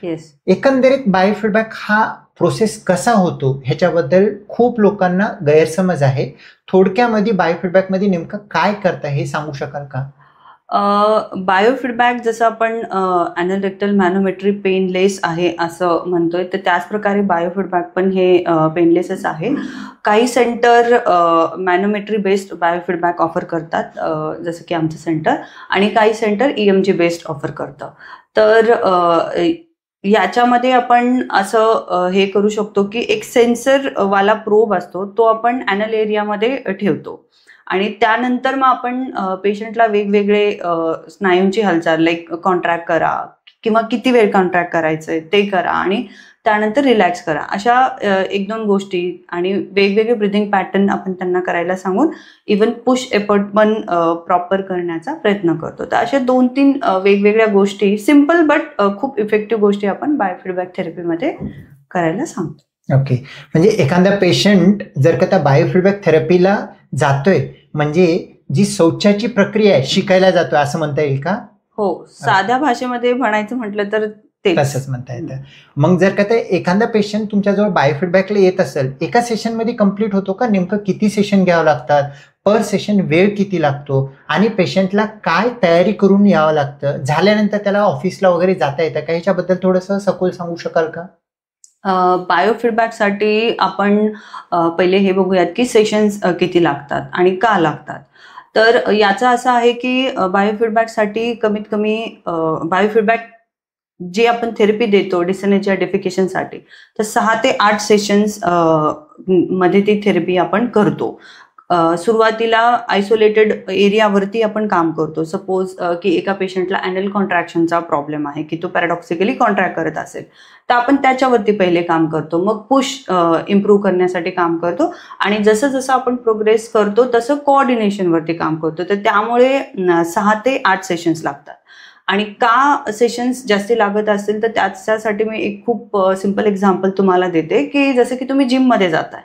Yes. एकंदरीत बायोफीडबॅक हा process कसा होतो ह्याच्याबद्दल खूप लोकांना गैरसमज आहे. थोडक्यामध्ये बायोफीडबॅक मध्ये नेमकं काय करता हे सांगू शकाल का? बायोफीडबॅक जसं आपण ॲनल रेक्टल मॅनोमेट्री पेनलेस आहे असं म्हणतोय, तर त्याच प्रकारे बायोफीडबॅक पण हे पेनलेसच आहे. काही सेंटर मॅनोमेट्री बेस्ड बायोफीडबॅक ऑफर करतात, जसं की आमचं सेंटर, आणि काही सेंटर EMG बेस्ड ऑफर करतं. तर याच्यामध्ये आपण असं हे करू शकतो की एक सेन्सर वाला प्रोब असतो, तो आपण ॲनल एरियामध्ये ठेवतो आणि त्यानंतर मग आपण पेशंटला वेगवेगळे स्नायूंची हालचाल लाईक कॉन्ट्रॅक्ट करा किंवा किती वेळ कॉन्ट्रॅक्ट करायचंय ते करा आणि त्यानंतर रिलॅक्स करा, अशा 1-2 गोष्टी आणि वेगवेगळे ब्रिथिंग पॅटर्न आपण त्यांना करायला सांगून इवन पुश एफर्ट पण प्रॉपर करण्याचा प्रयत्न करतो. तर अशा 2-3 वेगवेगळ्या गोष्टी, सिम्पल बट खूप इफेक्टिव्ह गोष्टी आपण बायोफीडबॅक थेरपीमध्ये करायला सांगतो. ओके, म्हणजे एखादा पेशंट जर का त्या बायोफीडबॅक थेरपीला जातोय म्हणजे जी शौचाची प्रक्रिया आहे शिकायला जातोय असं म्हणता येईल का? हो, साध्या भाषेमध्ये म्हणायचं म्हटलं तर तसंच म्हणता येतं. मग जर का ते एखादा पेशंट तुमच्याजवळ बायोफीडबॅकला येत असेल, एका सेशन मध्ये कम्प्लीट होतो का? नेमकं किती सेशन घ्यावं लागतात, पर सेशन वेळ किती लागतो आणि पेशंटला काय तयारी करून यावं लागतं, झाल्यानंतर त्याला ऑफिसला वगैरे जाता येतं का, ह्याच्याबद्दल थोडंसं सखोल सांगू शकाल का? बायोफीडबॅकसाठी आपण पहिले हे बघूयात की सेशन्स किती लागतात आणि का लागतात. तर याचं असं आहे की बायोफीडबॅकसाठी कमीत कमी बायोफीडबॅक जी आपण थेरपी देतो डिसॅनिफिकेशनसाठी, तर 6 ते 8 सेशन्स मध्ये ती थेरपी आपण करतो. सुरुवातीला आयसोलेटेड एरियावरती आपण काम करतो. सपोज की एका पेशंटला ॲनल कॉन्ट्रॅक्शनचा प्रॉब्लेम आहे की तो पॅराडॉक्सिकली कॉन्ट्रॅक्ट करत असेल, तर आपण त्याच्यावरती पहिले काम करतो, मग पुश इम्प्रूव्ह करण्यासाठी काम करतो आणि जसं जसं आपण प्रोग्रेस करतो तसं कोऑर्डिनेशनवरती काम करतो. तर त्यामुळे 6 ते 8 सेशन्स लागतात. आणि का सेशन्स जास्ती लागत असतील तर त्याच्यासाठी मी एक खूप सिम्पल एक्झाम्पल तुम्हाला देते की जसं की तुम्ही जिममध्ये जाताय,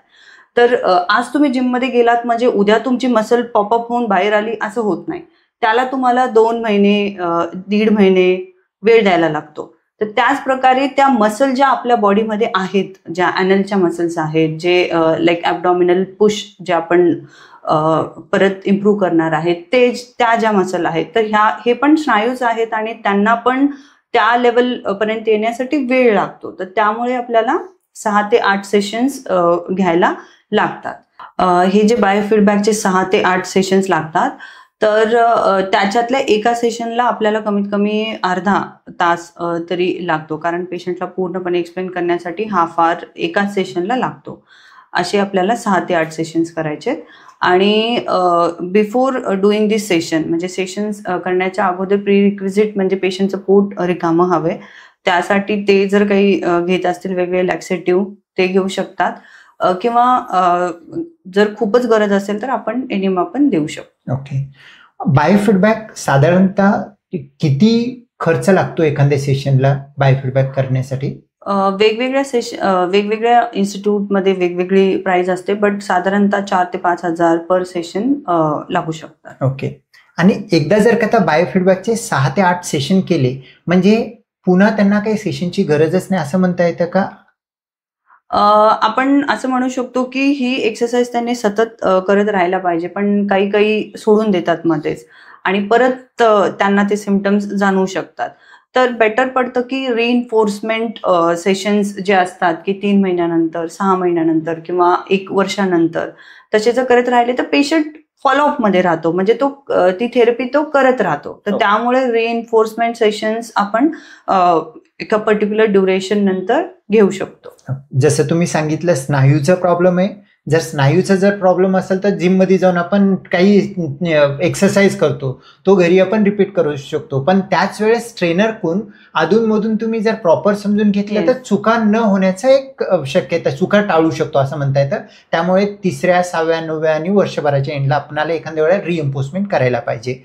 तर आज तुम्ही जिममध्ये गेलात म्हणजे उद्या तुमची मसल पॉपअप होऊन बाहेर आली असं होत नाही. त्याला तुम्हाला 2 महिने 1.5 महिने वेळ द्यायला लागतो. तर त्याच प्रकारे त्या मसल ज्या आपल्या बॉडीमध्ये आहेत, ज्या ॲनलच्या मसल्स आहेत, जे लाईक ॲबडॉमिनल पुश जे आपण परत इम्प्रूव्ह करणार आहेत, ते त्या ज्या मसल आहेत, तर हे पण स्नायूज आहेत आणि त्यांना पण त्या लेवल पर्यंत येण्यासाठी वेळ लागतो. तर त्यामुळे आपल्याला 6 ते 8 सेशन्स घ्यायला लागतात. हे जे बायोफीडबॅकचे 6 ते 8 सेशन्स लागतात, तर त्याच्यातल्या एका सेशनला आपल्याला कमीत कमी अर्धा तास तरी लागतो, कारण पेशंटला पूर्णपणे एक्सप्लेन करण्यासाठी हाफ आवर एका सेशनला लागतो. असे आपल्याला 6 ते 8 सेशन्स करायचे. आणि बिफोर डुईंग दिस सेशन, म्हणजे सेशन्स करण्याच्या अगोदर प्रीरिक्विजिट म्हणजे पेशंटचं पोट रिकामं हवंय, त्यासाठी ते जर काही घेत असतील वेगळे लॅक्सेटिव्ह ते घेऊ शकतात, किंवा जर खूपच गरज असेल तर आपण एनिमा पण देऊ शकतो. ओके, बायोफीडबॅक साधारणतः किती खर्च लागतो एखाद्या सेशनला बायोफीडबॅक करण्यासाठी? वेगवेगळ्या इन्स्टिट्यूटमध्ये वेगवेगळी प्राइस असते, बट साधारणतः 4,000 ते 5,000 पर सेशन लागू शकतात. ओके, आणि एकदा जर का त्या बायोफीडबॅकचे 6 ते 8 सेशन केले म्हणजे पुन्हा त्यांना काही सेशनची गरजच नाही असं म्हणता येतं का? आपण असं म्हणू शकतो की ही एक्सरसाइज त्यांनी सतत करत राहायला पाहिजे, पण काही काही सोडून देतात मध्येच आणि परत त्यांना ते सिम्पटम्स जाणवू शकतात. तर बेटर पडतं की रिइन्फोर्समेंट सेशन्स जे असतात की 3 महिन्यानंतर, 6 महिन्यानंतर किंवा 1 वर्षानंतर तसे जर करत राहिले तर पेशंट फॉलोअप मध्ये राहतो, म्हणजे तो ती थेरपी तो करत राहतो. तर त्यामुळे रिइन्फोर्समेंट सेशन्स आपण एका पर्टिक्युलर ड्युरेशन नंतर घेऊ शकतो. जसं तुम्ही सांगितलं स्नायूचा प्रॉब्लेम आहे, जर स्नायूचा जर प्रॉब्लेम असेल तर जिम मध्ये जाऊन आपण काही एक्सरसाइज करतो, तो घरी आपण रिपीट करू शकतो, पण त्याच वेळेस ट्रेनर कोण अधूनमधून तुम्ही जर प्रॉपर समजून घेतलं तर चुका न होण्याचा एक शक्यता, चुका टाळू शकतो असं म्हणता येतं. त्यामुळे 3ऱ्या, 6व्या, 9व्या आणि वर्षभराच्या एंडला आपल्याला एखाद्या वेळेला रिइन्फोर्समेंट करायला पाहिजे.